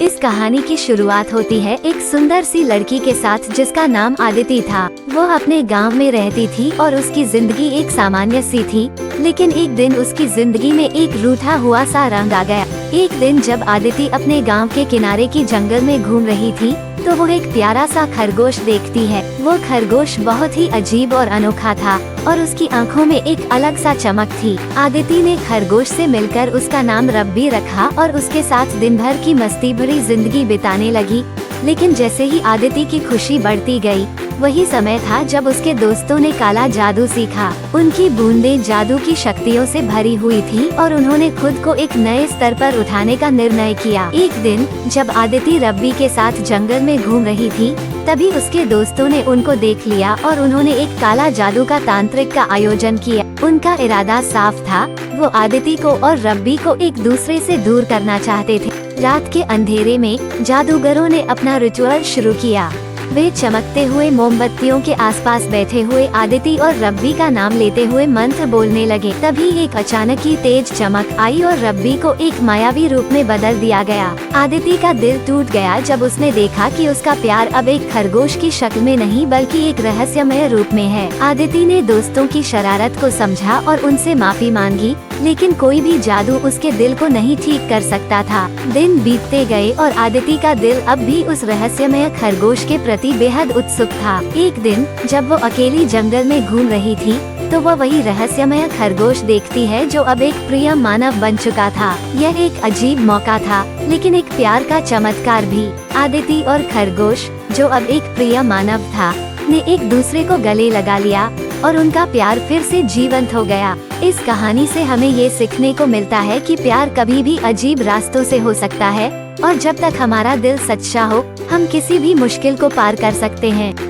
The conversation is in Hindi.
इस कहानी की शुरुआत होती है एक सुंदर सी लड़की के साथ जिसका नाम आदिति था। वो अपने गांव में रहती थी और उसकी जिंदगी एक सामान्य सी थी। लेकिन एक दिन उसकी जिंदगी में एक रूठा हुआ सा रंग आ गया। एक दिन जब आदिति अपने गांव के किनारे की जंगल में घूम रही थी तो वो एक प्यारा सा खरगोश देखती है। वो खरगोश बहुत ही अजीब और अनोखा था और उसकी आंखों में एक अलग सा चमक थी। आदिति ने खरगोश से मिलकर उसका नाम रब्बी रखा और उसके साथ दिन भर की मस्ती भरी जिंदगी बिताने लगी। लेकिन जैसे ही आदिति की खुशी बढ़ती गई, वही समय था जब उसके दोस्तों ने काला जादू सीखा। उनकी बूंदें जादू की शक्तियों से भरी हुई थी और उन्होंने खुद को एक नए स्तर पर उठाने का निर्णय किया। एक दिन जब आदिति रब्बी के साथ जंगल में घूम रही थी, तभी उसके दोस्तों ने उनको देख लिया और उन्होंने एक काला जादू का तांत्रिक का आयोजन किया। उनका इरादा साफ था, वो आदिति को और रब्बी को एक दूसरे से दूर करना चाहते थे। रात के अंधेरे में जादूगरों ने अपना रिचुअल शुरू किया। वे चमकते हुए मोमबत्तियों के आसपास बैठे हुए आदिति और रब्बी का नाम लेते हुए मंत्र बोलने लगे। तभी एक अचानक ही तेज चमक आई और रब्बी को एक मायावी रूप में बदल दिया गया। आदिति का दिल टूट गया जब उसने देखा कि उसका प्यार अब एक खरगोश की शक्ल में नहीं बल्कि एक रहस्यमय रूप में है। आदिति ने दोस्तों की शरारत को समझा और उनसे माफी मांगी, लेकिन कोई भी जादू उसके दिल को नहीं ठीक कर सकता था। दिन बीतते गए और आदिति का दिल अब भी उस रहस्यमय खरगोश के प्रति बेहद उत्सुक था। एक दिन जब वो अकेली जंगल में घूम रही थी तो वो वही रहस्यमय खरगोश देखती है जो अब एक प्रिय मानव बन चुका था। यह एक अजीब मौका था, लेकिन एक प्यार का चमत्कार भी। आदिति और खरगोश, जो अब एक प्रिय मानव था, ने एक दूसरे को गले लगा लिया और उनका प्यार फिर से जीवंत हो गया। इस कहानी से हमें ये सीखने को मिलता है कि प्यार कभी भी अजीब रास्तों से हो सकता है और जब तक हमारा दिल सच्चा हो, हम किसी भी मुश्किल को पार कर सकते हैं।